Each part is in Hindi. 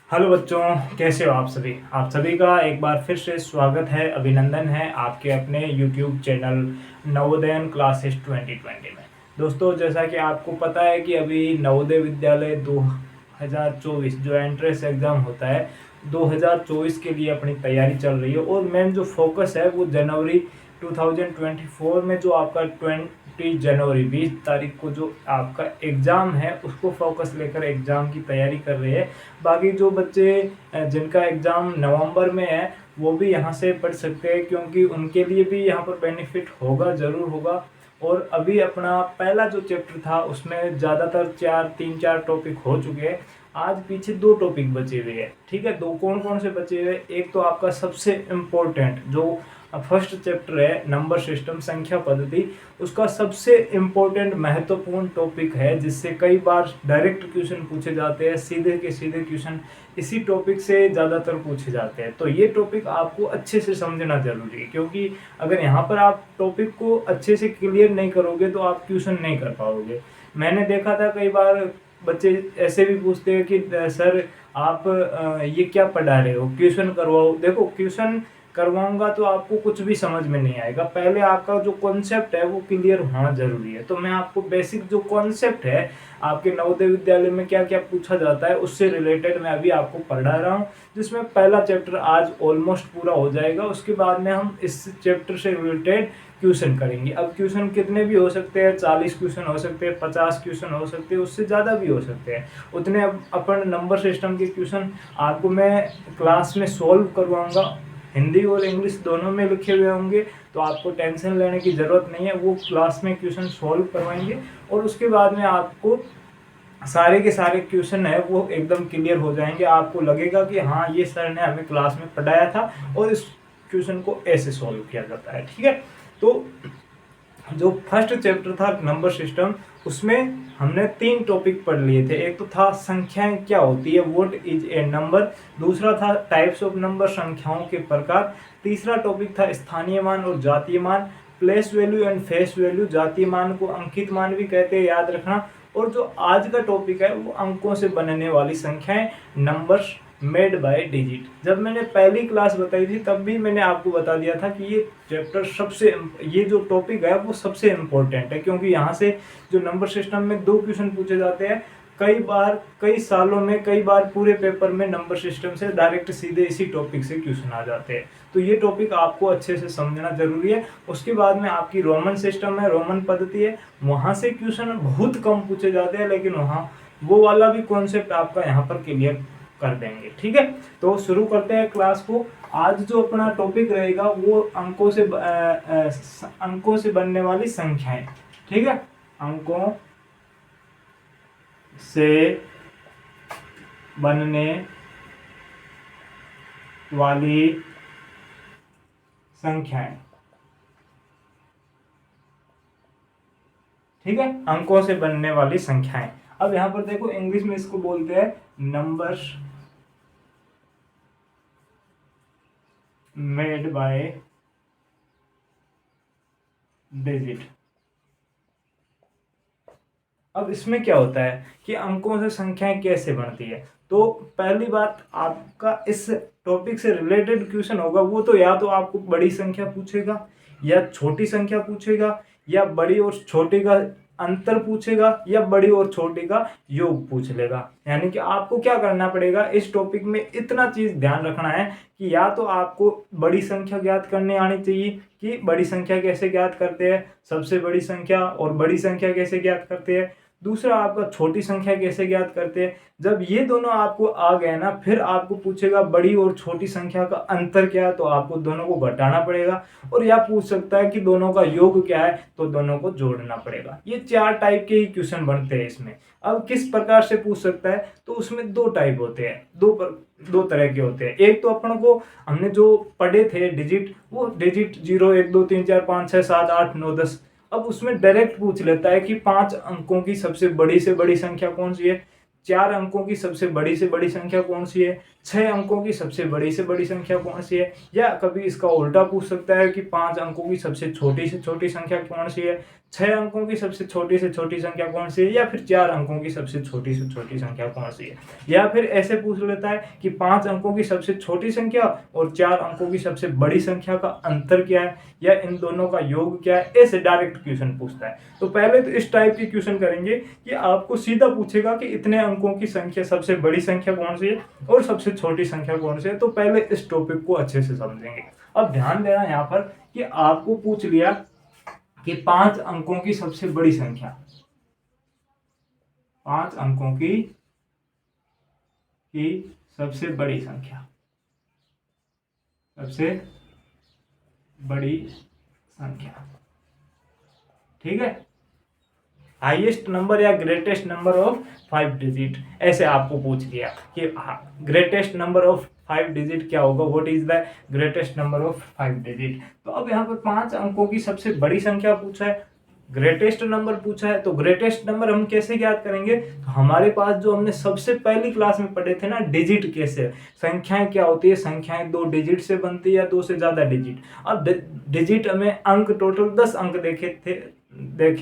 हेलो बच्चों, कैसे हो आप सभी का एक बार फिर से स्वागत है, अभिनंदन है आपके अपने यूट्यूब चैनल नवोदयन क्लासेस 2020 में। दोस्तों, जैसा कि आपको पता है कि अभी नवोदय विद्यालय 2024 जो एंट्रेंस एग्ज़ाम होता है 2024 के लिए अपनी तैयारी चल रही है और मेन जो फोकस है वो जनवरी 2024 में जो आपका 20 जनवरी 20 तारीख को जो आपका एग्ज़ाम है उसको फोकस लेकर एग्ज़ाम की तैयारी कर रहे हैं। बाकी जो बच्चे जिनका एग्ज़ाम नवंबर में है वो भी यहाँ से पढ़ सकते हैं, क्योंकि उनके लिए भी यहाँ पर बेनिफिट होगा, ज़रूर होगा। और अभी अपना पहला जो चैप्टर था उसमें ज़्यादातर 3-4 टॉपिक हो चुके हैं। आज पीछे 2 टॉपिक बचे हुए हैं। ठीक है, 2 कौन कौन से बचे हुए? एक तो आपका सबसे इम्पोर्टेंट जो फर्स्ट चैप्टर है नंबर सिस्टम, संख्या पद्धति, उसका सबसे इम्पोर्टेंट महत्वपूर्ण टॉपिक है जिससे कई बार डायरेक्ट क्वेश्चन पूछे जाते हैं, सीधे के सीधे क्वेश्चन इसी टॉपिक से ज़्यादातर पूछे जाते हैं। तो ये टॉपिक आपको अच्छे से समझना जरूरी है, क्योंकि अगर यहाँ पर आप टॉपिक को अच्छे से क्लियर नहीं करोगे तो आप क्वेश्चन नहीं कर पाओगे। मैंने देखा था कई बार बच्चे ऐसे भी पूछते हैं कि सर आप ये क्या पढ़ा रहे हो, क्वेश्चन करवाओ। देखो, क्वेश्चन करवाऊंगा तो आपको कुछ भी समझ में नहीं आएगा। पहले आपका जो कॉन्सेप्ट है वो क्लियर होना जरूरी है। तो मैं आपको बेसिक जो कॉन्सेप्ट है आपके नवोदय विद्यालय में क्या क्या पूछा जाता है उससे रिलेटेड मैं अभी आपको पढ़ा रहा हूँ, जिसमें पहला चैप्टर आज ऑलमोस्ट पूरा हो जाएगा। उसके बाद में हम इस चैप्टर से रिलेटेड क्वेश्चन करेंगे। अब क्वेश्चन कितने भी हो सकते हैं, 40 क्वेश्चन हो सकते हैं, 50 क्वेश्चन हो सकते हैं, उससे ज़्यादा भी हो सकते हैं। उतने अपन नंबर सिस्टम के क्वेश्चन आपको मैं क्लास में सॉल्व करवाऊंगा। हिंदी और इंग्लिश दोनों में लिखे हुए होंगे, तो आपको टेंशन लेने की ज़रूरत नहीं है। वो क्लास में क्वेश्चन सॉल्व करवाएंगे और उसके बाद में आपको सारे के सारे क्वेश्चन है वो एकदम क्लियर हो जाएंगे। आपको लगेगा कि हाँ, ये सर ने हमें क्लास में पढ़ाया था और इस क्वेश्चन को ऐसे सॉल्व किया जाता है। ठीक है, तो जो फर्स्ट चैप्टर था नंबर सिस्टम, उसमें हमने 3 टॉपिक पढ़ लिए थे। एक तो था संख्याएं क्या होती है, व्हाट इज ए नंबर। दूसरा था टाइप्स ऑफ नंबर, संख्याओं के प्रकार। तीसरा टॉपिक था स्थानीय मान और जातीय मान, place value and face value. जातीय मान को अंकित मान भी कहते हैं, याद रखना। और जो आज का टॉपिक है वो अंकों से बनने वाली संख्याएं, नंबर्स मेड बाय डिजिट। जब मैंने पहली क्लास बताई थी तब भी मैंने आपको बता दिया था कि ये चैप्टर ये जो टॉपिक है वो सबसे इम्पोर्टेंट है, क्योंकि यहाँ से जो नंबर सिस्टम में 2 क्वेश्चन पूछे जाते हैं। कई बार, कई सालों में, कई बार पूरे पेपर में नंबर सिस्टम से डायरेक्ट सीधे इसी टॉपिक से क्वेश्चन आ जाते हैं। तो ये टॉपिक आपको अच्छे से समझना जरूरी है। उसके बाद में आपकी रोमन सिस्टम है, रोमन पद्धति है, वहाँ से क्वेश्चन बहुत कम पूछे जाते हैं, लेकिन वहाँ वो वाला भी कॉन्सेप्ट आपका यहाँ पर क्लियर कर देंगे। ठीक है, तो शुरू करते हैं क्लास को। आज जो अपना टॉपिक रहेगा वो अंकों से बनने वाली संख्याएं। ठीक है, अंकों से बनने वाली संख्याएं। ठीक है, अंकों से बनने वाली संख्याएं। अब यहां पर देखो, इंग्लिश में इसको बोलते हैं नंबर्स मेड बाय डिजिट। अब इसमें क्या होता है कि अंकों से संख्याएं कैसे बनती है। तो पहली बात, आपका इस टॉपिक से रिलेटेड क्वेश्चन होगा वो तो या तो आपको बड़ी संख्या पूछेगा, या छोटी संख्या पूछेगा, या बड़ी और छोटी का अंतर पूछेगा, या बड़ी और छोटी का योग पूछ लेगा। यानी कि आपको क्या करना पड़ेगा, इस टॉपिक में इतना चीज ध्यान रखना है कि या तो आपको बड़ी संख्या ज्ञात करने आनी चाहिए कि बड़ी संख्या कैसे ज्ञात करते हैं, सबसे बड़ी संख्या और बड़ी संख्या कैसे ज्ञात करते हैं। दूसरा, आपका छोटी संख्या कैसे ज्ञात करते हैं। जब ये दोनों आपको आ गए ना, फिर आपको पूछेगा बड़ी और छोटी संख्या का अंतर क्या है, तो आपको दोनों को घटाना पड़ेगा। और यह पूछ सकता है कि दोनों का योग क्या है, तो दोनों को जोड़ना पड़ेगा। ये 4 टाइप के ही क्वेश्चन बनते हैं इसमें। अब किस प्रकार से पूछ सकता है, तो उसमें 2 टाइप होते हैं, दो तरह के होते हैं। एक तो अपन को हमने जो पढ़े थे डिजिट, वो डिजिट 0 1 2 3 4 5 6 7 8 9 10। अब उसमें डायरेक्ट पूछ लेता है कि 5 अंकों की सबसे बड़ी से बड़ी संख्या कौन सी है, 4 अंकों की सबसे बड़ी से बड़ी संख्या कौन सी है, 6 अंकों की सबसे बड़ी से बड़ी संख्या कौन सी है। या कभी इसका उल्टा पूछ सकता है कि 5 अंकों की सबसे छोटी से छोटी संख्या कौन सी है, 6 अंकों की सबसे छोटी से छोटी संख्या कौन सी है, या फिर 4 अंकों की सबसे छोटी से छोटी संख्या कौन सी है। या फिर ऐसे पूछ लेता है कि 5 अंकों की सबसे छोटी संख्या और 4 अंकों की सबसे बड़ी संख्या का अंतर क्या है, या इन दोनों का योग क्या है। ऐसे डायरेक्ट क्वेश्चन पूछता है। तो पहले तो इस टाइप के क्वेश्चन करेंगे कि आपको सीधा पूछेगा कि इतने अंकों की संख्या सबसे बड़ी संख्या कौन सी है और सबसे छोटी संख्या कौन सी है। तो पहले इस टॉपिक को अच्छे से समझेंगे। अब ध्यान देना यहाँ पर कि आपको पूछ लिया कि 5 अंकों की सबसे बड़ी संख्या, 5 अंकों की सबसे बड़ी संख्या, सबसे बड़ी संख्या, ठीक है। हाईएस्ट नंबर या ग्रेटेस्ट नंबर ऑफ 5 डिजिट, ऐसे आपको पूछ लिया कि ग्रेटेस्ट नंबर ऑफ 5 डिजिट क्या होगा, what is the greatest number of 5 digit. तो अब यहाँ पर 5 अंकों की सबसे बड़ी संख्या पूछा है, ग्रेटेस्ट नंबर पूछा है। तो ग्रेटेस्ट नंबर हम कैसे ज्ञात करेंगे, तो हमारे पास जो हमने सबसे पहली क्लास में पढ़े थे ना, डिजिट कैसे, संख्याएं क्या होती है, संख्याएं 2 डिजिट से बनती है या 2 से ज्यादा डिजिट। अब डिजिट में अंक टोटल 10 अंक देखे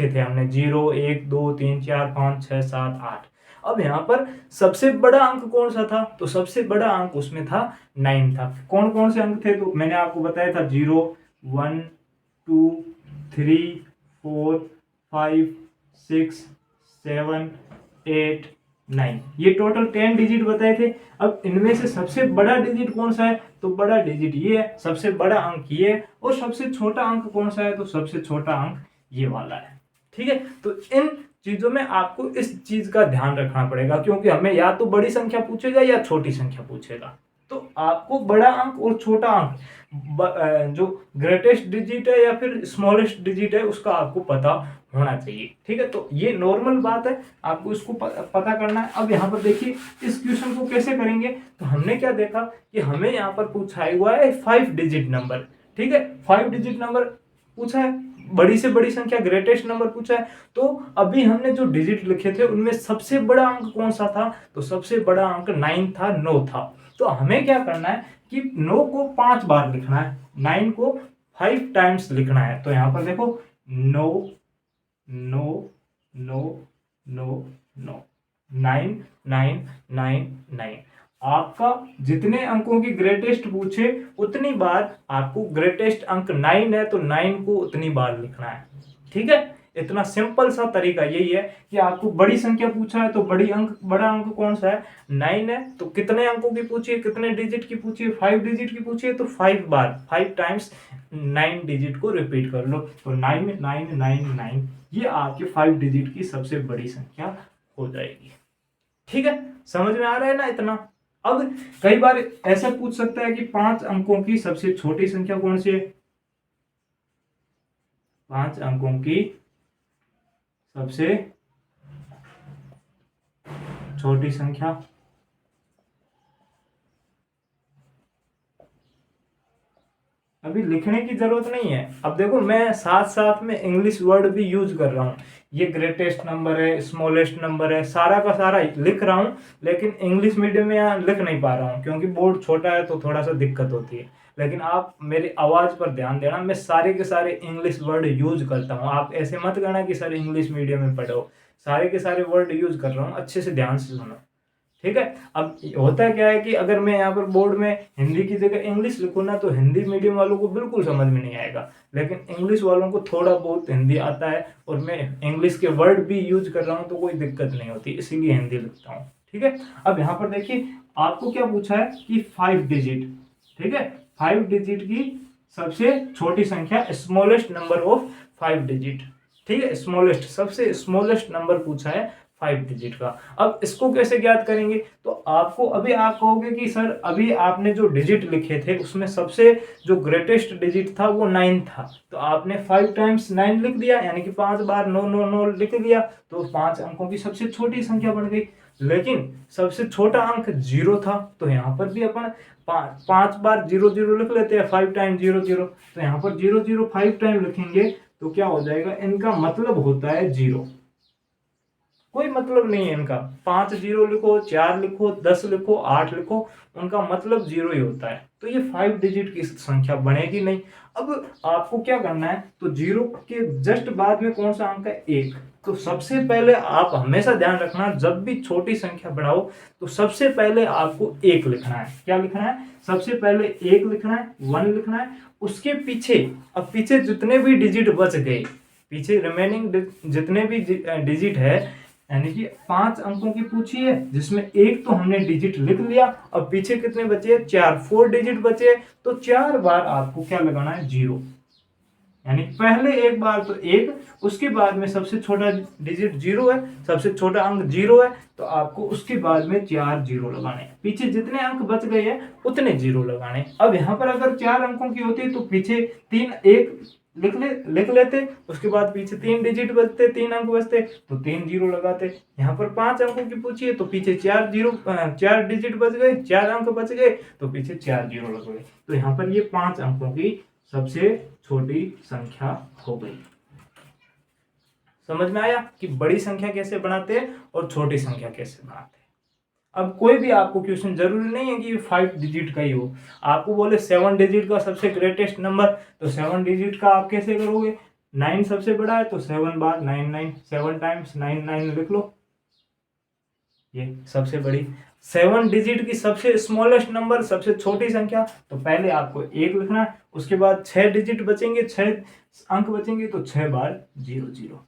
थे हमने, 0 1 2 3 4 5 6 7 8। अब यहाँ पर सबसे बड़ा अंक कौन सा था, तो सबसे बड़ा अंक उसमें था 9 था। कौन कौन से अंक थे, तो मैंने आपको बताया था 0 1 2 3 4 5 6 7 8 9, ये टोटल 10 डिजिट बताए थे। अब इनमें से सबसे बड़ा डिजिट कौन सा है, तो बड़ा डिजिट ये है, सबसे बड़ा अंक ये है। और सबसे छोटा अंक कौन सा है, तो सबसे छोटा अंक ये वाला है, ठीक है। तो इन चीजों में आपको इस चीज का ध्यान रखना पड़ेगा, क्योंकि हमें या तो बड़ी संख्या पूछेगा या छोटी संख्या पूछेगा। तो आपको बड़ा अंक और छोटा अंक, जो ग्रेटेस्ट डिजिट है या फिर स्मॉलेस्ट डिजिट है, उसका आपको पता होना चाहिए, ठीक है। तो ये नॉर्मल बात है, आपको इसको पता करना है। अब यहाँ पर देखिए इस क्वेश्चन को कैसे करेंगे, तो हमने क्या देखा कि हमें यहाँ पर पूछा हुआ है 5 डिजिट नंबर, ठीक है। 5 डिजिट नंबर पूछा है, बड़ी से बड़ी संख्या ग्रेटेस्ट नंबर पूछा है। तो अभी हमने जो डिजिट लिखे थे उनमें सबसे बड़ा अंक कौन सा था, तो सबसे बड़ा अंक 9 था, 9 था। तो हमें क्या करना है कि 9 को 5 बार लिखना है, 9 को 5 टाइम्स लिखना है। तो यहां पर देखो 9 9 9 9 9 9 9 9 9। आपका जितने अंकों की ग्रेटेस्ट पूछे उतनी बार आपको, ग्रेटेस्ट अंक 9 है तो 9 को उतनी बार लिखना है, ठीक है। इतना सिंपल सा तरीका यही है कि आपको बड़ी संख्या पूछा है तो बड़ा अंक कौन सा है, 9 है। तो कितने अंकों की पूछी है, कितने डिजिट की पूछी है, 5 डिजिट की पूछी है, तो 5 बार, 5 टाइम्स 9 डिजिट को रिपीट कर लो। तो 9 9 9 9, ये आपके 5 डिजिट की सबसे बड़ी संख्या हो जाएगी, ठीक है। समझ में आ रहा है ना इतना। अब कई बार ऐसा पूछ सकता है कि 5 अंकों की सबसे छोटी संख्या कौन सी है, 5 अंकों की सबसे छोटी संख्या, अभी लिखने की जरूरत नहीं है। अब देखो मैं साथ साथ में इंग्लिश वर्ड भी यूज कर रहा हूँ, ये ग्रेटेस्ट नंबर है, स्मॉलेस्ट नंबर है, सारा का सारा लिख रहा हूँ, लेकिन इंग्लिश मीडियम में यहाँ लिख नहीं पा रहा हूँ क्योंकि बोर्ड छोटा है तो थोड़ा सा दिक्कत होती है। लेकिन आप मेरी आवाज पर ध्यान देना, मैं सारे के सारे इंग्लिश वर्ड यूज करता हूँ। आप ऐसे मत कहना कि सर इंग्लिश मीडियम में पढ़ो, सारे के सारे वर्ड यूज कर रहा हूँ, अच्छे से ध्यान से सुनो, ठीक है। अब होता क्या है कि अगर मैं यहाँ पर बोर्ड में हिंदी की जगह इंग्लिश लिखूँ ना, तो हिंदी मीडियम वालों को बिल्कुल समझ में नहीं आएगा, लेकिन इंग्लिश वालों को थोड़ा बहुत हिंदी आता है और मैं इंग्लिश के वर्ड भी यूज कर रहा हूँ तो कोई दिक्कत नहीं होती, इसीलिए हिंदी लिखता हूँ, ठीक है। अब यहाँ पर देखिए आपको क्या पूछा है कि 5 डिजिट, ठीक है, 5 डिजिट की सबसे छोटी संख्या, स्मॉलेस्ट नंबर ऑफ 5 डिजिट, ठीक है। स्मॉलेस्ट, सबसे स्मॉलेस्ट नंबर पूछा है 5 डिजिट का। अब इसको कैसे ज्ञात करेंगे, तो आपको अभी आप कहोगे कि सर अभी आपने जो डिजिट लिखे थे उसमें सबसे जो ग्रेटेस्ट डिजिट था वो 9 था, तो आपने 5 टाइम्स 9 लिख दिया, यानी कि 5 बार 9 9 9 लिख दिया, तो 5 अंकों की सबसे छोटी संख्या बन गई। लेकिन सबसे छोटा अंक 0 था, तो यहाँ पर भी अपन 5 बार 0 0 लिख लेते हैं, 5 टाइम 0 0, तो यहाँ पर 0 0 5 टाइम लिखेंगे तो क्या हो जाएगा, इनका मतलब होता है 0। कोई मतलब नहीं है इनका। 5 जीरो लिखो, 4 लिखो, 10 लिखो, 8 लिखो, उनका मतलब जीरो ही होता है। तो ये 5 डिजिट की संख्या बनेगी नहीं। अब आपको क्या करना है, तो जीरो के जस्ट बाद में कौन सा अंक है, 1। तो सबसे पहले आप हमेशा ध्यान रखना, जब भी छोटी संख्या बढ़ाओ तो सबसे पहले आपको 1 लिखना है। क्या लिखना है, सबसे पहले 1 लिखना है, 1 लिखना है। उसके पीछे, अब पीछे जितने भी डिजिट बच गए, पीछे रिमेनिंग जितने भी डिजिट है, यानी कि 5 अंकों की पूछी है जिसमें 1 तो हमने डिजिट लिख लिया, अब पीछे कितने बचे, 4, 4 डिजिट बचे। तो 4 बार आपको क्या लगाना है, 0। यानी पहले एक बार तो 1, उसके बाद में सबसे छोटा डिजिट 0 है, सबसे छोटा अंक 0 है, तो आपको उसके बाद में 4 0 लगाने हैं। पीछे जितने अंक बच गए हैं उतने 0 लगाने हैं। अब यहाँ पर अगर 4 अंकों की होती तो पीछे 3 1 लिख लेते, उसके बाद पीछे 3 डिजिट बचते, 3 अंक बचते, तो 3 0 लगाते। यहाँ पर 5 अंकों की पूछी है तो पीछे 4 डिजिट बच गए, 4 अंक बच गए, तो पीछे 4 0 लग गए। तो यहाँ पर ये 5 अंकों की सबसे छोटी संख्या हो गई। समझ में आया कि बड़ी संख्या कैसे बनाते हैं और छोटी संख्या कैसे बनाते हैं। अब कोई भी आपको क्वेश्चन जरूरी नहीं है कि 5 डिजिट का ही हो, आपको बोले 7 डिजिट का सबसे ग्रेटेस्ट नंबर, तो 7 डिजिट का आप कैसे करोगे, 9 सबसे बड़ा है तो 7 बार 9 9, 7 टाइम्स 9 9 लिख लो, ये सबसे बड़ी। 7 डिजिट की सबसे स्मॉलेस्ट नंबर, सबसे छोटी संख्या, तो पहले आपको 1 लिखना है, उसके बाद 6 डिजिट बचेंगे, 6 अंक बचेंगे, तो 6 बार 0 0,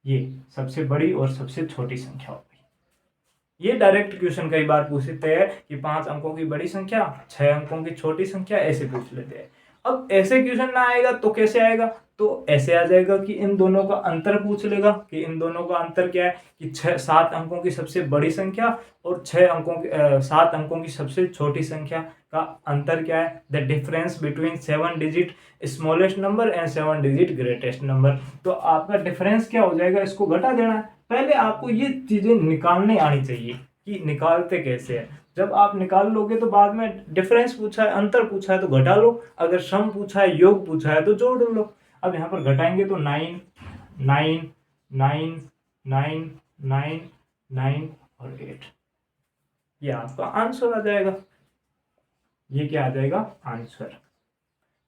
ये सबसे बड़ी और सबसे छोटी संख्या हो गई। ये डायरेक्ट क्वेश्चन कई बार पूछते हैं कि 5 अंकों की बड़ी संख्या, 6 अंकों की छोटी संख्या, ऐसे पूछ लेते हैं। अब ऐसे क्वेश्चन ना आएगा तो कैसे आएगा, तो ऐसे आ जाएगा कि इन दोनों का अंतर पूछ लेगा, कि इन दोनों का अंतर क्या है, कि 7 अंकों की सबसे बड़ी संख्या और 7 अंकों की सबसे छोटी संख्या का अंतर क्या है, the difference between 7 digit smallest number and 7 digit greatest number. तो आपका डिफरेंस क्या हो जाएगा, इसको घटा देना है। पहले आपको ये चीजें निकालने आनी चाहिए कि निकालते कैसे है। जब आप निकाल लोगे तो बाद में डिफरेंस पूछा है, अंतर पूछा है तो घटा लो, अगर सम पूछा है, योग पूछा है तो जोड़ लो। अब यहाँ पर घटाएंगे तो 9 9 9 9 9 9 और 8, ये आपका आंसर आ जाएगा। ये क्या आ जाएगा, आंसर।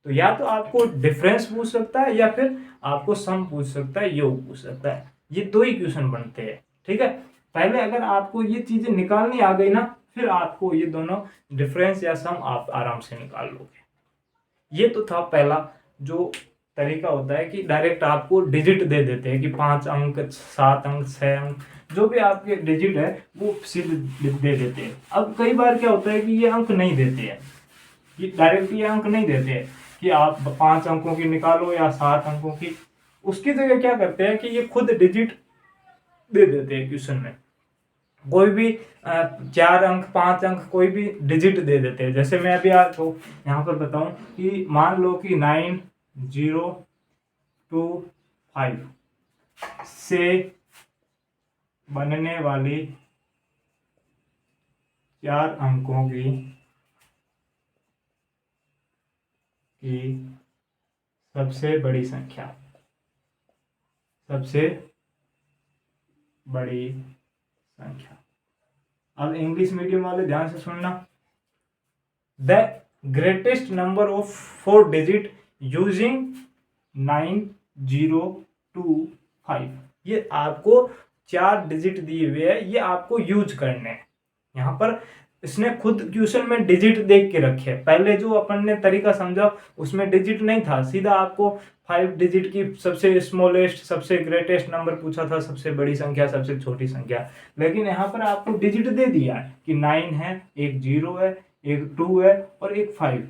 तो या तो आपको डिफरेंस पूछ सकता है या फिर आपको सम पूछ सकता है, योग पूछ सकता है। ये दो ही क्वेश्चन बनते हैं, ठीक है। पहले अगर आपको ये चीजें निकालनी आ गई ना, फिर आपको ये दोनों डिफरेंस या सम आप आराम से निकाल लोगे। ये तो था पहला जो तरीका होता है कि डायरेक्ट आपको डिजिट दे देते हैं कि 5 अंक, 7 अंक, 6 अंक, जो भी आपके डिजिट है वो सीधे दे देते हैं। अब कई बार क्या होता है कि ये अंक नहीं देते हैं, ये डायरेक्ट ये अंक नहीं देते हैं कि आप 5 अंकों की निकालो या 7 अंकों की। उसकी जगह क्या करते हैं कि ये खुद डिजिट दे देते हैं क्वेश्चन में, कोई भी 4 अंक, 5 अंक, कोई भी डिजिट दे देते हैं। जैसे मैं अभी आपको यहाँ पर बताऊं कि मान लो कि 9 0 2 5 से बनने वाली 4 अंकों की सबसे बड़ी संख्या, सबसे बड़ी संख्या। अब इंग्लिश मीडियम वाले ध्यान से सुनना, the greatest number of 4 digit using 9 0 2 5। ये आपको 4 डिजिट दिए हुए हैं, ये आपको यूज करने हैं। यहाँ पर इसने खुद क्वेश्चन में डिजिट देख के रखे। पहले जो अपन ने तरीका समझा उसमें डिजिट नहीं था, सीधा आपको 5 डिजिट की सबसे स्मॉलेस्ट, सबसे ग्रेटेस्ट नंबर पूछा था, सबसे बड़ी संख्या, सबसे छोटी संख्या। लेकिन यहाँ पर आपको डिजिट दे दिया है कि 9 है, एक 0 है, एक 2 है और एक 5।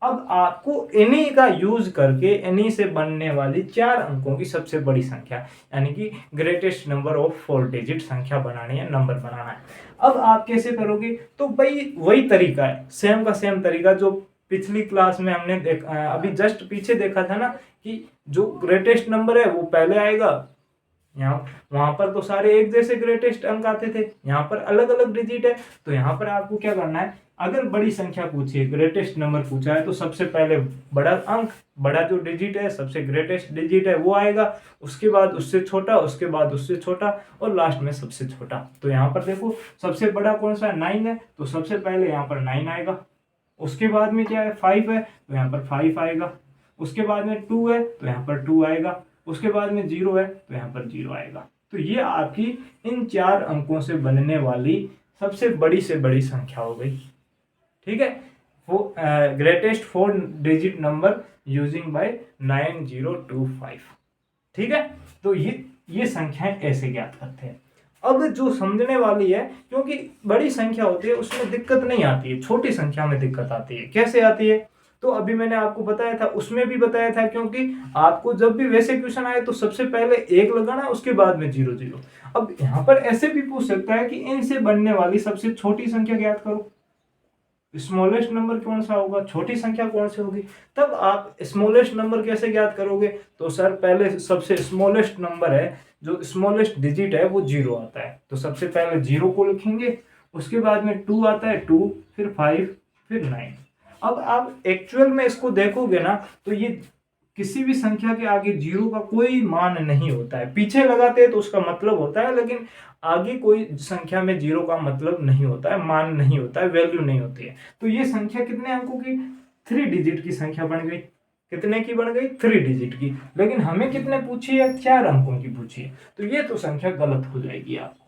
अब आपको इन्हीं का यूज करके इन्हीं से बनने वाली 4 अंकों की सबसे बड़ी संख्या, यानी कि ग्रेटेस्ट नंबर ऑफ 4 डिजिट संख्या बनानी है, नंबर बनाना है। अब आप कैसे करोगे, तो भाई वही तरीका है, सेम का सेम तरीका जो पिछली क्लास में हमने अभी जस्ट पीछे देखा था ना, कि जो ग्रेटेस्ट नंबर है वो पहले आएगा। यहाँ वहां पर तो सारे एक जैसे ग्रेटेस्ट अंक आते थे, यहाँ पर अलग अलग डिजिट है। तो यहाँ पर आपको क्या करना है अगर बड़ी संख्या पूछी है, ग्रेटेस्ट नंबर पूछा है, तो सबसे पहले बड़ा अंक, बड़ा जो डिजिट है, सबसे ग्रेटेस्ट डिजिट है वो आएगा, उसके बाद उससे छोटा, उसके बाद उससे छोटा, और लास्ट में सबसे छोटा। तो यहाँ पर देखो सबसे बड़ा कौन सा है, 9 है, तो सबसे पहले यहाँ पर 9 आएगा। उसके बाद में क्या है, 5 है, तो यहाँ पर 5 आएगा। उसके बाद में 2 है, तो यहाँ पर 2 आएगा। उसके बाद में 0 है, तो यहाँ पर 0 आएगा। तो ये आपकी इन 4 अंकों से बनने वाली सबसे बड़ी से बड़ी संख्या हो गई। ठीक है, greatest 4 digit number using by 9025। ठीक है, तो ये संख्याएं ऐसे ज्ञात करते हैं। अब जो समझने वाली है, क्योंकि बड़ी संख्या होती है उसमें दिक्कत नहीं आती है, छोटी संख्या में दिक्कत आती है। कैसे आती है, तो अभी मैंने आपको बताया था, उसमें भी बताया था, क्योंकि आपको जब भी वैसे क्वेश्चन आए तो सबसे पहले 1 लगाना, उसके बाद में 0 0। अब यहाँ पर ऐसे भी पूछ सकता है कि इनसे बनने वाली सबसे छोटी संख्या ज्ञात करो। स्मॉलेस्ट नंबर कौन सा होगा, छोटी संख्या कौन सी होगी। तब आप स्मॉलेस्ट नंबर कैसे ज्ञात करोगे, तो सर पहले सबसे स्मॉलेस्ट नंबर है, जो स्मॉलेस्ट डिजिट है वो 0 आता है, तो सबसे पहले 0 को लिखेंगे। उसके बाद में 2 आता है, 2, फिर 5, फिर 9। अब आप एक्चुअल में इसको देखोगे ना, तो ये किसी भी संख्या के आगे 0 का कोई मान नहीं होता है। पीछे लगाते हैं तो उसका मतलब होता है, लेकिन आगे कोई संख्या में 0 का मतलब नहीं होता है, मान नहीं होता है, वैल्यू नहीं होती है। तो ये संख्या कितने अंकों की, 3 डिजिट की संख्या बन गई। कितने की बन गई, 3 डिजिट की। लेकिन हमें कितने पूछी है, 4 अंकों की पूछी है, तो ये तो संख्या गलत हो जाएगी आपको।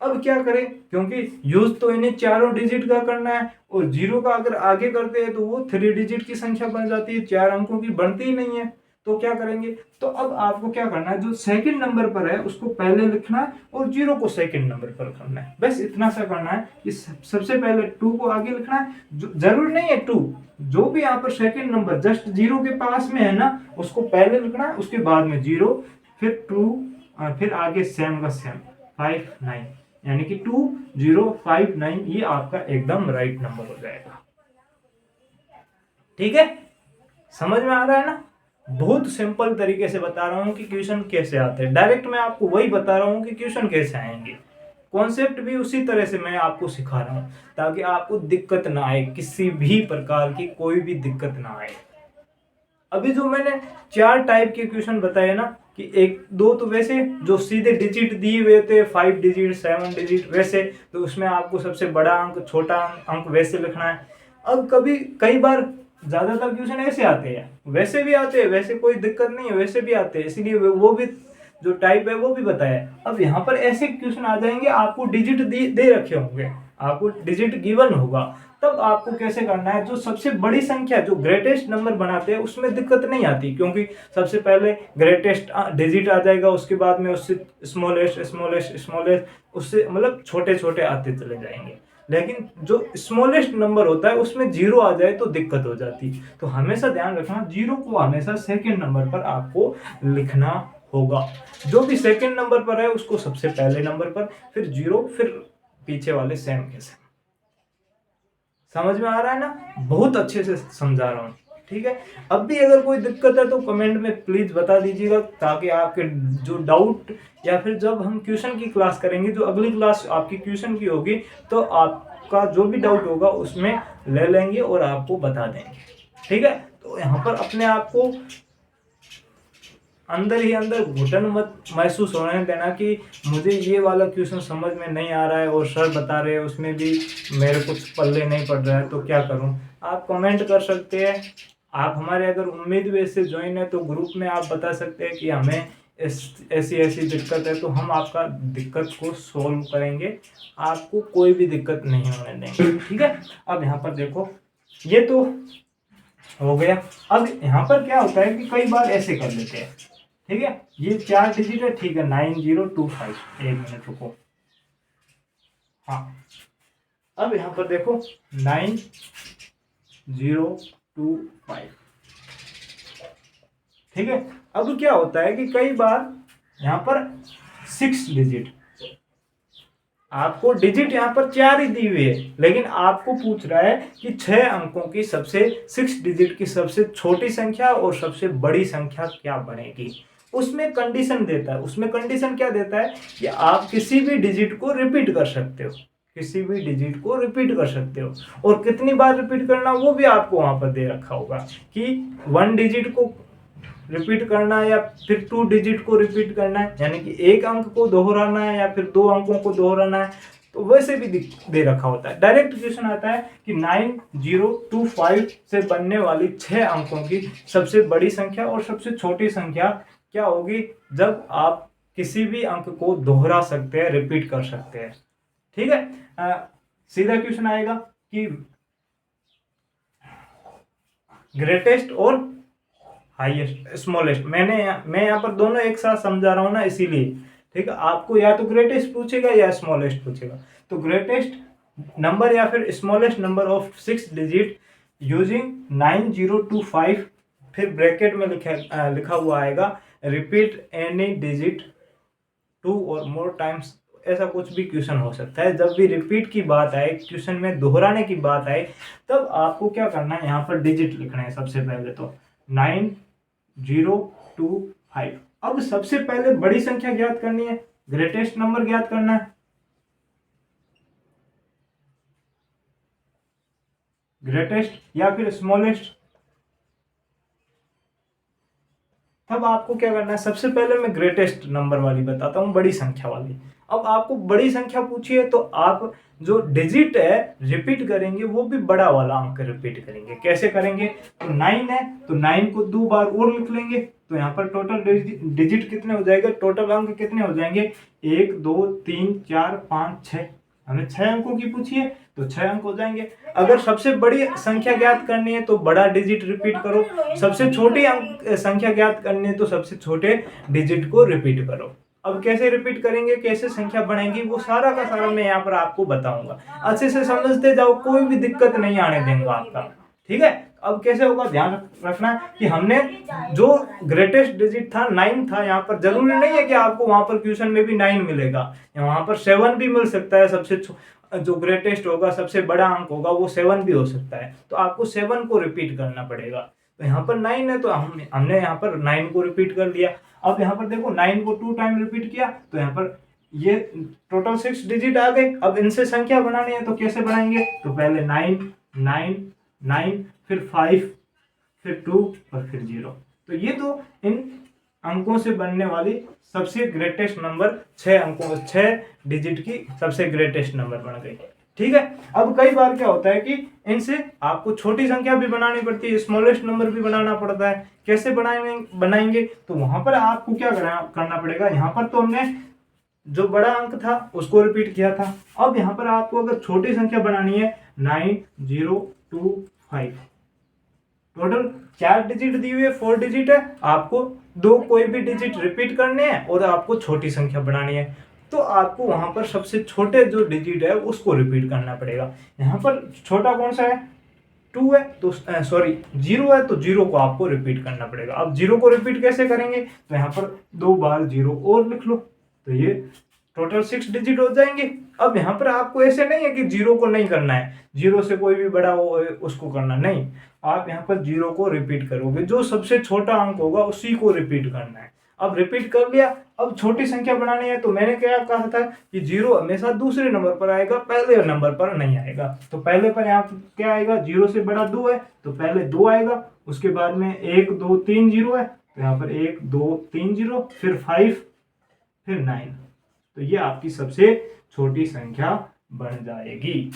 अब क्या करें, क्योंकि यूज तो इन्हें चारों डिजिट का करना है, और 0 का अगर आगे करते हैं तो वो 3 डिजिट की संख्या बन जाती है, 4 अंकों की बनती ही नहीं है। तो क्या करेंगे, तो अब आपको क्या करना है, जो सेकंड नंबर पर है उसको पहले लिखना है, और 0 को सेकंड नंबर पर करना है। बस इतना सा करना है कि सबसे पहले 2 को आगे लिखना है। जरूर नहीं है 2, जो भी यहाँ पर सेकंड नंबर जस्ट 0 के पास में है ना, उसको पहले लिखना है, उसके बाद में 0, फिर 2, फिर आगे सेम का सेम 5 9, यानी कि 2 0 5 9, ये आपका एकदम राइट नंबर हो जाएगा। ठीक है, समझ में आ रहा है ना। बहुत सिंपल तरीके से बता रहा हूं कि क्वेश्चन कैसे आते हैं। डायरेक्ट मैं आपको वही बता रहा हूं कि क्वेश्चन कैसे आएंगे। कॉन्सेप्ट भी उसी तरह से मैं आपको सिखा रहा हूं, ताकि आपको दिक्कत ना आए, किसी भी प्रकार की कोई भी दिक्कत ना आए। अभी जो मैंने 4 टाइप के क्वेश्चन बताए ना, कि 1 2 तो वैसे जो सीधे डिजिट दिए हुए थे, 5 डिजिट 7 डिजिट वैसे, तो उसमें आपको सबसे बड़ा अंक, छोटा अंक वैसे लिखना है। अब कई बार ज्यादातर क्वेश्चन ऐसे आते हैं, वैसे भी आते हैं, वैसे कोई दिक्कत नहीं है, वैसे भी आते हैं, इसलिए वो भी जो टाइप है वो भी बताया। अब यहाँ पर ऐसे क्वेश्चन आ जाएंगे, आपको डिजिट दे रखे होंगे, आपको डिजिट गिवन होगा, तब आपको कैसे करना है, जो सबसे बड़ी संख्या जो ग्रेटेस्ट नंबर बनाते हैं उसमें दिक्कत नहीं आती, क्योंकि सबसे पहले ग्रेटेस्ट डिजिट आ जाएगा, उसके बाद में उससे स्मॉलेस्ट स्मॉलेस्ट स्मॉलेस्ट, उससे मतलब छोटे छोटे आते चले जाएंगे। लेकिन जो स्मॉलेस्ट नंबर होता है उसमें 0 आ जाए तो दिक्कत हो जाती। तो हमेशा ध्यान रखना, 0 को हमेशा सेकंड नंबर पर आपको लिखना होगा। जो भी सेकंड नंबर पर है उसको सबसे पहले नंबर पर, फिर 0, फिर पीछे वाले सेम के सेम। समझ में आ रहा है ना, बहुत अच्छे से समझा रहा हूँ। ठीक है, अब भी अगर कोई दिक्कत है तो कमेंट में प्लीज बता दीजिएगा, ताकि आपके जो डाउट, या फिर जब हम क्वेश्चन की क्लास करेंगे, जो अगली क्लास आपकी क्वेश्चन की होगी, तो आपका जो भी डाउट होगा उसमें ले लेंगे और आपको बता देंगे। ठीक है, तो यहाँ पर अपने आप को अंदर ही अंदर घुटन मत महसूस होने देना कि मुझे ये वाला क्वेश्चन समझ में नहीं आ रहा है और सर बता रहे हैं उसमें भी मेरे कुछ पल्ले नहीं पड़ रहा है, तो क्या करूं। आप कमेंट कर सकते हैं। आप हमारे अगर उम्मीद बेस से ज्वाइन है तो ग्रुप में आप बता सकते हैं कि हमें ऐसी ऐसी दिक्कत है, तो हम आपका दिक्कत को सोल्व करेंगे, आपको कोई भी दिक्कत नहीं होने देंगे। ठीक है, अब यहाँ पर देखो, ये तो हो गया। अब यहाँ पर क्या होता है कि कई बार ऐसे कर लेते हैं। ठीक है, ये 4 डिजिट है, ठीक है, 9025। एक मिनट रुको, हाँ, अब यहाँ पर देखो 9025। ठीक है, अब क्या होता है कि कई बार यहाँ पर 6 डिजिट, आपको डिजिट यहाँ पर 4 ही दी हुई है, लेकिन आपको पूछ रहा है कि 6 अंकों की सबसे 6 डिजिट की सबसे छोटी संख्या और सबसे बड़ी संख्या क्या बनेगी। उसमें कंडीशन देता है, उसमें कंडीशन क्या देता है कि आप किसी भी डिजिट को रिपीट कर सकते हो। किसी भी डिजिट को रिपीट कर सकते हो, और कितनी बार रिपीट करना वो भी आपको वहां पर दे रखा होगा कि 1 डिजिट को रिपीट करना है या फिर 2 डिजिट को रिपीट करना है, यानी कि एक अंक को दोहराना है या फिर 2 अंकों को दोहराना है, तो वैसे भी दे रखा होता है। डायरेक्ट क्वेश्चन आता है कि 9025 से बनने वाली 6 अंकों की सबसे बड़ी संख्या और सबसे छोटी संख्या क्या होगी जब आप किसी भी अंक को दोहरा सकते हैं, रिपीट कर सकते हैं। ठीक है, सीधा क्वेश्चन आएगा कि ग्रेटेस्ट और हाईएस्ट, स्मॉलेस्ट। मैं यहाँ पर दोनों एक साथ समझा रहा हूँ ना, इसीलिए। ठीक है, आपको या तो ग्रेटेस्ट पूछेगा या स्मॉलेस्ट पूछेगा। तो ग्रेटेस्ट नंबर या फिर smallest number of 6 digit using 9025, फिर ब्रैकेट में लिखा हुआ आएगा रिपीट एनी डिजिट 2 और मोर टाइम्स। ऐसा कुछ भी क्वेश्चन हो सकता है। जब भी रिपीट की बात आए, क्वेश्चन में दोहराने की बात आए, तब आपको क्या करना है, यहाँ पर डिजिट लिखना है। सबसे पहले तो 9025। अब सबसे पहले बड़ी संख्या ज्ञात करनी है, ग्रेटेस्ट नंबर ज्ञात करना है। ग्रेटेस्ट या फिर स्मॉलेस्ट, तब आपको क्या करना है, सबसे पहले मैं ग्रेटेस्ट नंबर वाली बताता हूँ, बड़ी संख्या वाली। अब आपको बड़ी संख्या पूछी है तो आप जो डिजिट है रिपीट करेंगे वो भी बड़ा वाला अंक रिपीट करेंगे। कैसे करेंगे, तो 9 है तो 9 को 2 बार और लिख लेंगे, तो यहाँ पर टोटल डिजिट कितने हो जाएंगे, टोटल अंक कितने हो जाएंगे, 1 2 3 4 5 6। हमें 6 अंकों की पूछी है तो 6 अंक हो जाएंगे। अगर सबसे बड़ी संख्या ज्ञात करनी है तो बड़ा डिजिट रिपीट करो, सबसे छोटी अंक संख्या ज्ञात करनी है तो सबसे छोटे डिजिट को रिपीट करो। अब कैसे रिपीट करेंगे, कैसे संख्या बढ़ेंगी, वो सारा का सारा मैं यहाँ पर आपको बताऊंगा। अच्छे से समझते जाओ, कोई भी दिक्कत नहीं आने देंगे आपका। ठीक है, अब कैसे होगा, ध्यान रखना कि हमने जो ग्रेटेस्ट डिजिट था 9 था। यहाँ पर जरूरी नहीं है कि आपको वहां पर क्वेश्चन में भी 9 मिलेगा, वहां पर 7 भी मिल सकता है। सबसे जो ग्रेटेस्ट होगा, सबसे बड़ा अंक होगा, वो 7 भी हो सकता है। तो आपको 7 को रिपीट करना पड़ेगा। तो यहाँ पर 9 है तो हमने यहाँ पर 9 को रिपीट कर लिया। अब यहाँ पर देखो 9 को 2 टाइम रिपीट किया तो यहाँ पर ये टोटल 6 डिजिट आ गए। अब इनसे संख्या बनानी है तो कैसे बनाएंगे, तो पहले 9 9 9 फिर 5 फिर 2 और फिर 0। तो ये तो इन अंकों से बनने वाली सबसे ग्रेटेस्ट नंबर, 6 अंकों 6 डिजिट की सबसे ग्रेटेस्ट नंबर बन गई। ठीक है, अब कई बार क्या होता है कि इनसे आपको छोटी संख्या भी बनानी पड़ती है, स्मॉलेस्ट नंबर भी बनाना पड़ता है। कैसे बनाएंगे तो वहां पर आपको क्या करना पड़ेगा, यहाँ पर तो हमने जो बड़ा अंक था उसको रिपीट किया था। अब यहाँ पर आपको अगर छोटी संख्या बनानी है 9025, टोटल 4 डिजिट दी हुई है, 4 डिजिट है, आपको 2 कोई भी डिजिट रिपीट करने हैं और आपको छोटी संख्या बनानी है। तो आपको वहां पर सबसे छोटे जो डिजिट है उसको रिपीट करना पड़ेगा। यहाँ पर छोटा कौन सा है, 2 है तो सॉरी 0 है तो 0 को आपको रिपीट करना पड़ेगा। अब 0 को रिपीट कैसे करेंगे, तो यहाँ पर 2 बार 0 और लिख लो, तो ये टोटल 6 डिजिट हो जाएंगे। अब यहाँ पर आपको ऐसे नहीं है कि 0 को नहीं करना है, 0 से कोई भी बड़ा हो उसको करना नहीं। आप यहाँ पर 0 को रिपीट करोगे, जो सबसे छोटा अंक होगा उसी को रिपीट करना है। अब रिपीट कर लिया, अब छोटी संख्या बनानी है तो मैंने क्या कहा था कि 0 हमेशा दूसरे नंबर पर आएगा, पहले नंबर पर नहीं आएगा। तो पहले पर यहाँ क्या आएगा, 0 से बड़ा 2 है तो पहले 2 आएगा, उसके बाद में 1 2 3 0 है तो यहाँ पर 1 2 3 0, फिर 5 फिर 9। तो ये आपकी सबसे छोटी संख्या बन जाएगी।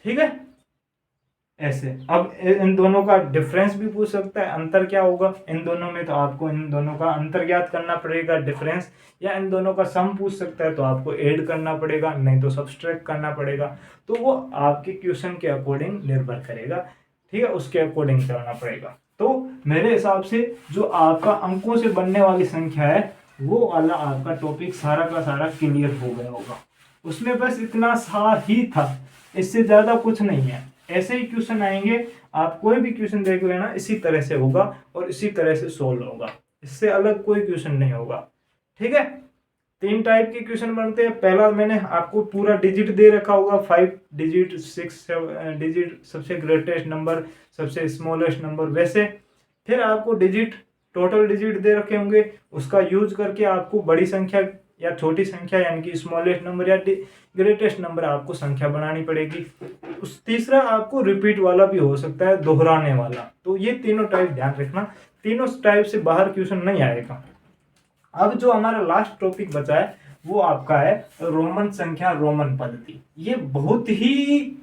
ठीक है, ऐसे। अब इन दोनों का डिफरेंस भी पूछ सकता है, अंतर क्या होगा इन दोनों में, तो आपको इन दोनों का अंतर ज्ञात करना पड़ेगा, डिफरेंस। या इन दोनों का सम पूछ सकता है तो आपको ऐड करना पड़ेगा, नहीं तो सब्सट्रैक्ट करना पड़ेगा। तो वो आपके क्वेश्चन के अकॉर्डिंग निर्भर करेगा। ठीक है, उसके अकॉर्डिंग करना पड़ेगा। तो मेरे हिसाब से जो आपका अंकों से बनने वाली संख्या है वो वाला आपका टॉपिक सारा का सारा क्लियर हो गया होगा। उसमें बस इतना सा ही था, इससे ज्यादा कुछ नहीं है। ऐसे ही क्वेश्चन आएंगे, आप कोई भी क्वेश्चन देख लेना, इसी तरह से होगा और इसी तरह से सोल्व होगा, इससे अलग कोई क्वेश्चन नहीं होगा। ठीक है, 3 टाइप के क्वेश्चन बनते हैं। पहला मैंने आपको पूरा डिजिट दे रखा होगा, 5 डिजिट 6 डिजिट सबसे ग्रेटेस्ट नंबर, सबसे स्मॉलेस्ट नंबर, वैसे। फिर आपको डिजिट टोटल डिजिट दे रखे होंगे, उसका यूज करके आपको बड़ी संख्या या छोटी संख्या यानी कि स्मॉलेस्ट नंबर या ग्रेटेस्ट नंबर आपको संख्या बनानी पड़ेगी। उस तीसरा आपको रिपीट वाला भी हो सकता है, दोहराने वाला। तो ये तीनों टाइप ध्यान रखना, तीनों टाइप से बाहर क्वेश्चन नहीं आएगा। अब जो हमारा लास्ट टॉपिक बचा है वो आपका है रोमन संख्या, रोमन पद्धति। ये बहुत ही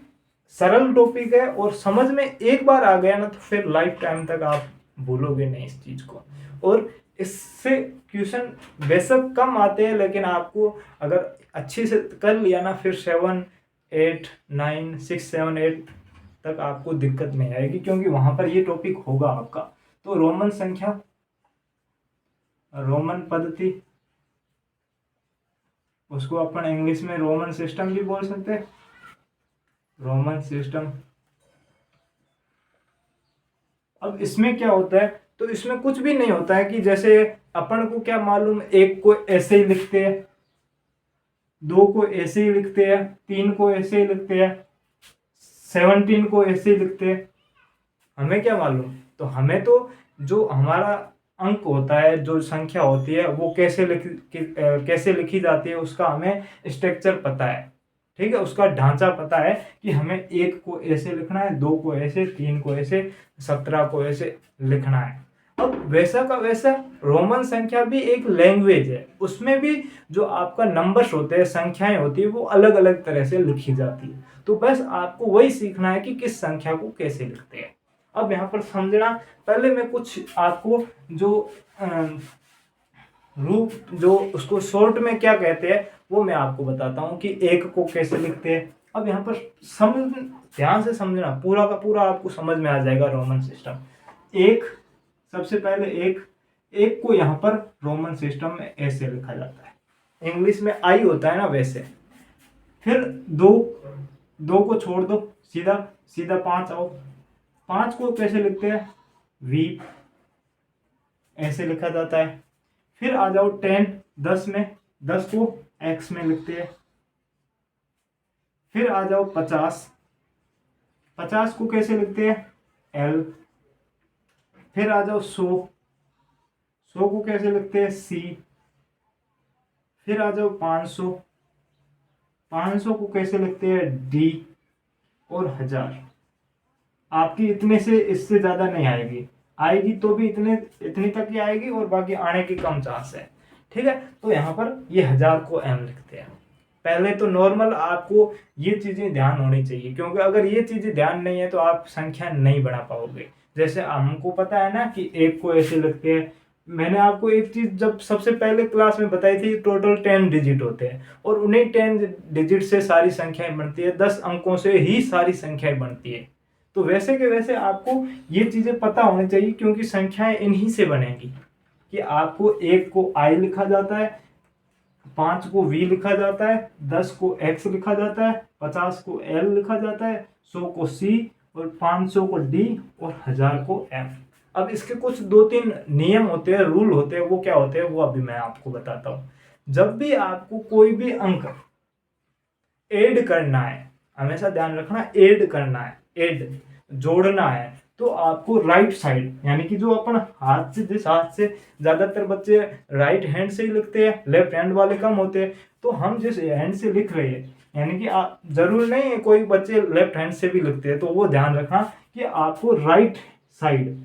सरल टॉपिक है और समझ में एक बार आ गया ना तो फिर लाइफ टाइम तक आप भूलोगे नहीं इस चीज को। और इससे क्वेश्चन बेशक कम आते हैं, लेकिन आपको अगर अच्छे से कर लिया ना फिर 7, 8, 9, 6, 7, 8 तक आपको दिक्कत नहीं आएगी, क्योंकि वहां पर ये टॉपिक होगा आपका। तो रोमन संख्या, रोमन पद्धति, उसको अपन इंग्लिश में रोमन सिस्टम भी बोल सकते हैं, रोमन सिस्टम। अब इसमें क्या होता है, तो इसमें कुछ भी नहीं होता है कि जैसे अपन को क्या मालूम, एक को ऐसे ही लिखते हैं, 2 को ऐसे ही लिखते हैं, 3 को ऐसे ही लिखते हैं, 17 को ऐसे ही लिखते हैं। हमें क्या मालूम, तो हमें तो जो हमारा अंक होता है, जो संख्या होती है वो कैसे लिखी जाती है उसका हमें स्ट्रक्चर पता है, ठीक है, उसका ढांचा पता है कि हमें 1 को ऐसे लिखना है, 2 को ऐसे, 3 को ऐसे, 17 को ऐसे लिखना है। अब वैसा का वैसा रोमन संख्या भी एक लैंग्वेज है, उसमें भी जो आपका नंबर्स होते हैं, संख्याएं होती है, वो अलग अलग तरह से लिखी जाती है। तो बस आपको वही सीखना है कि किस संख्या को कैसे लिखते हैं। अब यहाँ पर समझना, पहले मैं कुछ आपको जो रूप, जो उसको शॉर्ट में क्या कहते हैं वो मैं आपको बताता हूँ कि 1 को कैसे लिखते हैं। अब यहाँ पर समझ, ध्यान से समझना, पूरा का पूरा आपको समझ में आ जाएगा रोमन सिस्टम। 1, सबसे पहले 1 को यहाँ पर रोमन सिस्टम में ऐसे लिखा जाता है, इंग्लिश में आई होता है ना वैसे। फिर 2 को छोड़ दो, सीधा सीधा 5 आओ। 5 को कैसे लिखते हैं, V ऐसे लिखा जाता है। फिर आ जाओ 10, 10 में, 10 को X में लिखते हैं। फिर आ जाओ 50, 50 को कैसे लिखते हैं, L। फिर आ जाओ 100, 100 को कैसे लिखते हैं, C। फिर आ जाओ 500, 500 को कैसे लिखते हैं, D। और 1000 आपकी इतने से, इससे ज्यादा नहीं आएगी, आएगी तो भी इतनी तक ही आएगी और बाकी आने की कम चांस है, ठीक है। तो यहाँ पर ये 1000 को M लिखते हैं। पहले तो नॉर्मल आपको ये चीजें ध्यान होनी चाहिए, क्योंकि अगर ये चीजें ध्यान नहीं है तो आप संख्या नहीं बना पाओगे। जैसे हमको पता है ना कि 1 को ऐसे लिखते हैं। मैंने आपको एक चीज जब सबसे पहले क्लास में बताई थी, टोटल 10 डिजिट होते हैं और उन्हीं 10 डिजिट से सारी संख्याएं बनती है, 10 अंकों से ही सारी संख्याएं बनती है। तो वैसे के वैसे आपको ये चीजें पता होनी चाहिए, क्योंकि संख्याएं इन्हीं से बनेंगी कि आपको 1 को I लिखा जाता है, 5 को V लिखा जाता है, 10 को X लिखा जाता है, 50 को L लिखा जाता है, 100 को C और 500 को D और 1000 को M। अब इसके कुछ 2-3 नियम होते हैं, रूल होते हैं, वो क्या होते हैं वो अभी मैं आपको बताता हूँ। जब भी आपको कोई भी अंक ऐड करना है, हमेशा ध्यान रखना, ऐड करना है, ऐड जोड़ना है, तो आपको राइट साइड, यानी कि जो अपन हाथ से, जिस हाथ से, ज्यादातर बच्चे राइट हैंड से ही लिखते हैं, लेफ्ट हैंड वाले कम होते हैं। तो हम जिस हैंड से लिख रहे हैं, यानी कि जरूर नहीं है, कोई बच्चे लेफ्ट हैंड से भी लिखते हैं, तो वो ध्यान रखना कि आपको राइट साइड,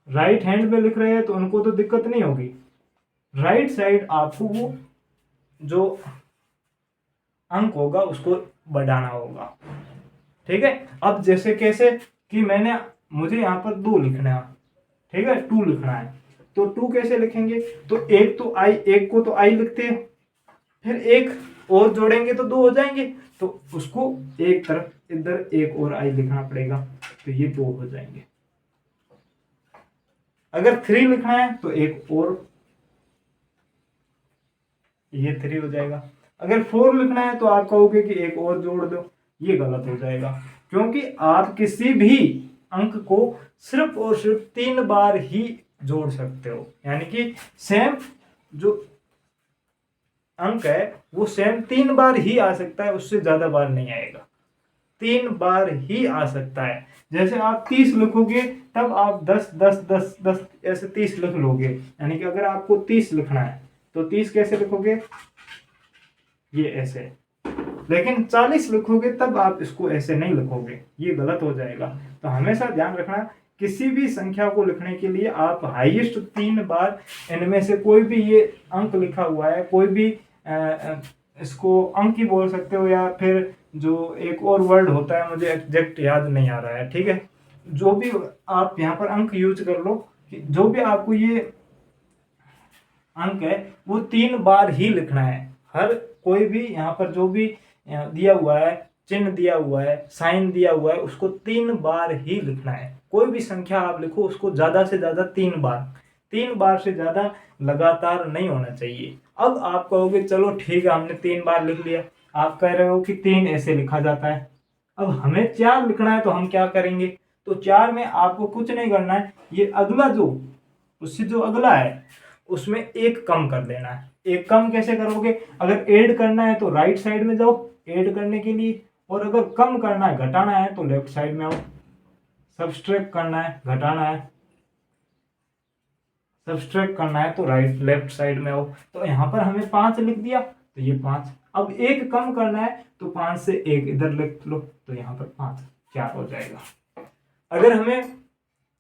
राइट हैंड में लिख रहे हैं तो उनको तो दिक्कत नहीं होगी। राइट साइड आपको वो जो अंक होगा उसको बढ़ाना होगा, ठीक है। अब जैसे कैसे कि मुझे यहाँ पर 2 लिखना है, ठीक है, 2 लिखना है, तो 2 कैसे लिखेंगे, तो 1 को तो I लिखते हैं, फिर 1 और जोड़ेंगे तो 2 हो जाएंगे, तो उसको एक तरफ इधर 1 और I लिखना पड़ेगा, तो ये 2 हो जाएंगे। अगर 3 लिखना है तो 1 और, ये 3 हो जाएगा। अगर 4 लिखना है तो आप कहोगे कि 1 और जोड़ दो, ये गलत हो जाएगा, क्योंकि आप किसी भी अंक को सिर्फ और सिर्फ 3 बार ही जोड़ सकते हो, यानी कि सेम जो अंक है वो सेम 3 बार ही आ सकता है, उससे ज्यादा बार नहीं आएगा, 3 बार ही आ सकता है। जैसे आप 30 लिखोगे तब आप 10 10 10 10 ऐसे 30 लिख लोगे, यानी कि अगर आपको 30 लिखना है तो 30 कैसे लिखोगे, ये ऐसे। लेकिन 40 लिखोगे तब आप इसको ऐसे नहीं लिखोगे, ये गलत हो जाएगा। तो हमेशा ध्यान रखना, किसी भी संख्या को लिखने के लिए आप हाईएस्ट 3 बार इनमें से कोई भी ये अंक लिखा हुआ है, कोई भी इसको अंक ही बोल सकते हो, या फिर जो एक और वर्ड होता है मुझे एग्जैक्ट याद नहीं आ रहा है, ठीक है। जो भी आप यहाँ पर अंक यूज कर लो, जो भी आपको ये अंक है वो 3 बार ही लिखना है। हर कोई भी यहाँ पर जो भी दिया हुआ है, चिन्ह दिया हुआ है, साइन दिया हुआ है, उसको 3 बार ही लिखना है। कोई भी संख्या आप लिखो उसको ज्यादा से ज्यादा 3 बार से ज्यादा लगातार नहीं होना चाहिए। अब आप कहोगे चलो ठीक है हमने 3 बार लिख लिया, आप कह रहे हो कि 3 ऐसे लिखा जाता है। अब हमें 4 लिखना है तो हम क्या करेंगे, तो 4 में आपको कुछ नहीं करना है, ये अगला जो उससे जो अगला है उसमें एक कम कर देना है। एक कम कैसे करोगे, अगर ऐड करना है तो राइट साइड में जाओ ऐड करने के लिए, और अगर कम करना है घटाना है तो लेफ्ट साइड में आओ। सब्सट्रैक्ट करना है घटाना है, सब्सट्रैक्ट करना है तो राइट लेफ्ट साइड में आओ। तो यहाँ पर हमें 5 लिख दिया तो ये 5। अब एक कम करना है तो 5 से एक इधर लिख लो तो यहाँ पर 5, 4 हो जाएगा। अगर हमें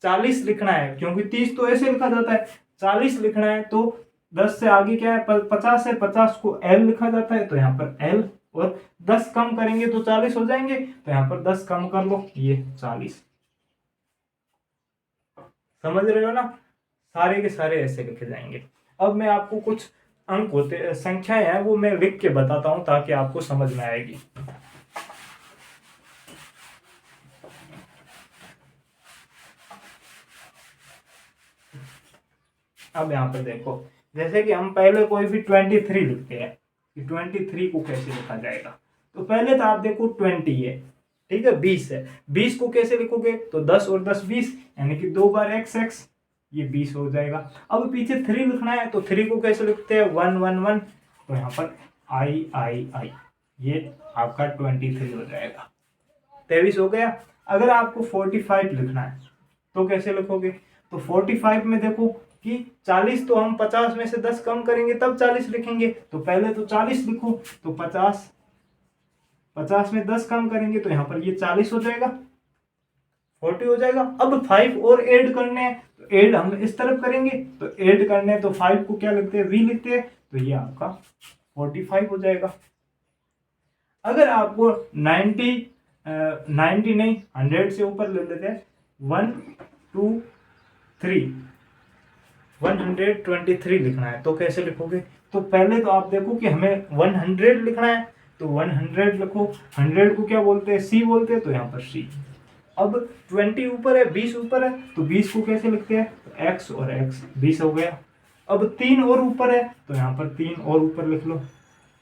40 लिखना है, क्योंकि 30 तो ऐसे लिखा जाता है, 40 लिखना है तो 10 से आगे क्या है, 50 है, 50 को L लिखा जाता है तो यहाँ पर L, और 10 कम करेंगे तो 40 हो जाएंगे, तो यहाँ पर 10 कम कर लो ये 40। समझ रहे हो ना, सारे के सारे ऐसे लिखे जाएंगे। अब मैं आपको कुछ अंक होते संख्याएं हैं वो मैं लिख के बताता हूं ताकि आपको समझ में आएगी। अब यहाँ पर देखो, जैसे कि हम पहले कोई भी 23 लिखते हैं कि 23 को कैसे लिखा जाएगा, तो पहले तो आप देखो 20 है, ठीक है, 20 है, 20 को कैसे लिखोगे, तो 10 और 10 20, यानी कि 2 बार x, ये 20 हो जाएगा। अब पीछे 3 लिखना है तो 3 को कैसे लिखते हैं, 1 1 1, तो यहाँ पर I, ये आपका 23 हो जाएगा, 23 हो गया। अगर आपको 45 लिखना है तो कैसे लिखोगे, तो 45 में देखो कि 40 तो हम 50 में से 10 कम करेंगे तब 40 लिखेंगे, तो पहले तो 40 लिखो, तो 50 में 10 कम करेंगे तो यहाँ पर ये 40 हो जाएगा, 40 हो जाएगा। अब 5 और ऐड करने हैं तो ऐड हम इस तरफ करेंगे, तो ऐड करने हैं तो 5 को क्या लिखते हैं, v लिखते हैं, तो ये आपका 45 हो जाएगा। अगर आपको 90 नहीं 100 से ऊपर ले लेते हैं, 1 2 3 123 लिखना है तो कैसे लिखोगे, तो पहले तो आप देखो कि हमें 100 लिखना है तो 100 लिखो, 100 को क्या बोलते हैं, C बोलते हैं, तो यहाँ पर C। अब 20 ऊपर है, 20 ऊपर है, तो 20 को कैसे लिखते हैं, तो X और X, 20 हो गया। अब 3 और ऊपर है तो यहाँ पर 3 और ऊपर लिख लो,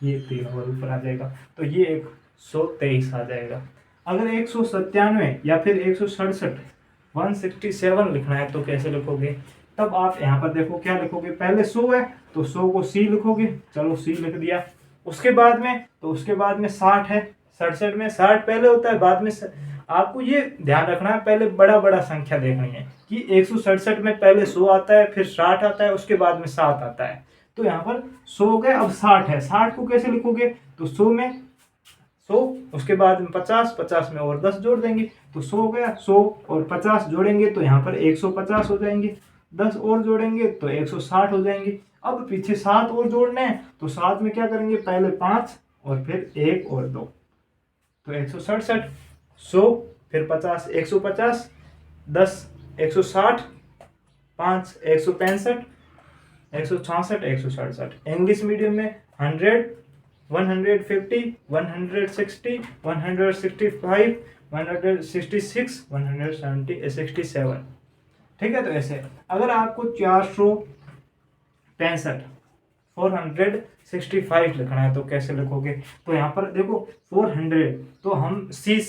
ये 3 और ऊपर आ जाएगा, तो ये 123 आ जाएगा। अगर 197 या फिर 167 167 लिखना है तो कैसे लिखोगे, तब आप यहाँ पर देखो क्या लिखोगे, पहले 100 है तो 100 को C लिखोगे, चलो C लिख दिया। उसके बाद में 60 है, 67 में 60 पहले होता है, बाद में आपको ये ध्यान रखना है पहले बड़ा बड़ा संख्या देखनी है कि 167 में पहले 100 आता है, फिर 60 आता है, उसके बाद में 7 आता है, तो यहाँ पर 100 हो गए। अब 60 है, 60 को कैसे लिखोगे, तो 100 में 100, उसके बाद में 50, 50 में और 10 जोड़ देंगे तो 100 हो गया। 100 और 50 जोड़ेंगे तो यहाँ पर 150 हो जाएंगे, 10 और जोड़ेंगे तो 160 हो जाएंगे। अब पीछे 7 और जोड़ने हैं तो 7 में क्या करेंगे, पहले 5 और फिर 1 और 2, तो 167, 100 फिर 50, 150, 10 160, 5 165, 166, 167। इंग्लिश मीडियम में 100, 150, 160, 165, 166, 167, ठीक है। तो ऐसे अगर आपको 465 लिखना है तो कैसे लिखोगे, तो यहाँ पर देखो 400 तो हम C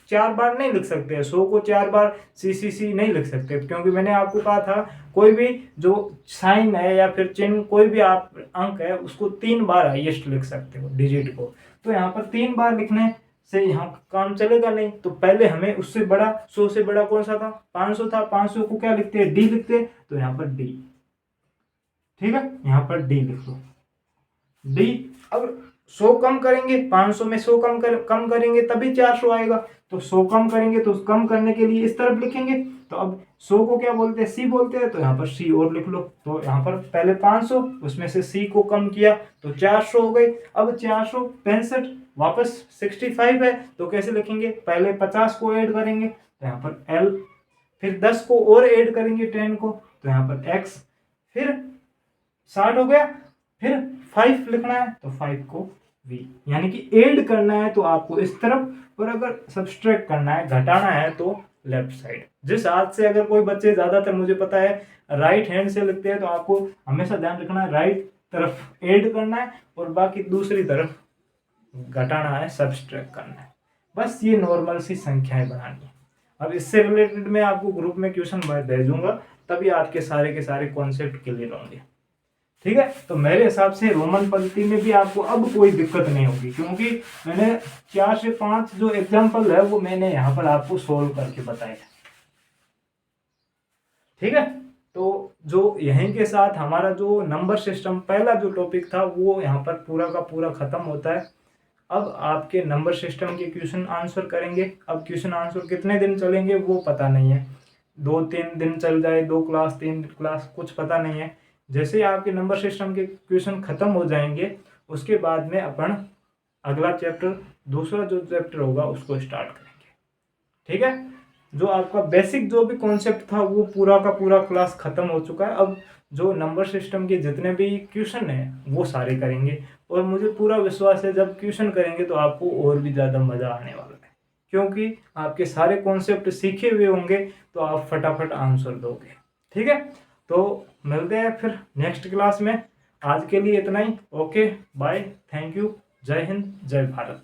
4 बार नहीं लिख सकते, 100 को 4 बार C नहीं लिख सकते, क्योंकि मैंने आपको कहा था कोई भी जो साइन है या फिर चिन्ह कोई भी आप अंक है उसको 3 बार हाईएस्ट लिख सकते हो डिजिट को, तो यहाँ पर 3 बार लिखने से यहाँ काम चलेगा नहीं। तो पहले हमें उससे बड़ा 100 से बड़ा कौन सा था, 500 था, 500 को क्या लिखते हैं, D लिखते हैं, तो यहाँ पर D, ठीक है, यहाँ पर डी लिख लो, डी। अब 100 कम करेंगे, 500 में 100 कम करेंगे तभी 400 आएगा, तो 100 कम करेंगे तो कम करने के लिए इस तरफ लिखेंगे। तो अब 100 को क्या बोलते हैं, सी बोलते हैं, तो यहाँ पर सी और लिख लो। तो यहाँ पर पहले 500, उसमें से सी को कम किया तो 400 हो गई। अब 465 वापस 65 है, तो कैसे लिखेंगे, पहले 50 को ऐड करेंगे तो यहाँ पर एल, फिर 10 को और ऐड करेंगे 10 को, तो यहाँ पर एक्स, फिर 60 हो गया, फिर 5 लिखना है तो 5 को v। यानी कि ऐड करना है तो आपको इस तरफ, और अगर सब्सट्रैक्ट करना है, घटाना है, तो लेफ्ट साइड। जिस हाथ से, अगर कोई बच्चे ज्यादातर मुझे पता है राइट हैंड से लिखते हैं, तो आपको हमेशा ध्यान रखना है राइट तरफ ऐड करना है और बाकी दूसरी तरफ घटाना है, सब्सट्रैक्ट करना है। बस ये नॉर्मल सी संख्याएं बनानी है। अब इससे रिलेटेड मैं आपको ग्रुप में क्वेश्चन भेजूंगा, तभी आपके सारे के सारे कॉन्सेप्ट क्लियर होंगे। ठीक है, तो मेरे हिसाब से रोमन पद्धति में भी आपको अब कोई दिक्कत नहीं होगी, क्योंकि मैंने 4 से 5 जो एग्जाम्पल है वो मैंने यहाँ पर आपको सोल्व करके बताया। ठीक है, तो जो यहीं के साथ हमारा जो नंबर सिस्टम पहला जो टॉपिक था वो यहाँ पर पूरा का पूरा खत्म होता है। अब आपके नंबर सिस्टम के क्वेश्चन आंसर करेंगे। अब क्वेश्चन आंसर कितने दिन चलेंगे वो पता नहीं है, 2-3 दिन चल जाए, 2 क्लास 3 क्लास, कुछ पता नहीं है। जैसे ही आपके नंबर सिस्टम के क्वेश्चन खत्म हो जाएंगे, उसके बाद में अपन अगला चैप्टर, दूसरा जो चैप्टर होगा उसको स्टार्ट करेंगे। ठीक है, जो आपका बेसिक जो भी कॉन्सेप्ट था वो पूरा का पूरा क्लास खत्म हो चुका है। अब जो नंबर सिस्टम के जितने भी क्वेश्चन हैं वो सारे करेंगे, और मुझे पूरा विश्वास है जब क्वेश्चन करेंगे तो आपको और भी ज़्यादा मज़ा आने वाला है, क्योंकि आपके सारे कॉन्सेप्ट सीखे हुए होंगे तो आप फटाफट आंसर दोगे। ठीक है, तो मिलते हैं फिर नेक्स्ट क्लास में। आज के लिए इतना ही। ओके, बाय, थैंक यू, जय हिंद, जय भारत।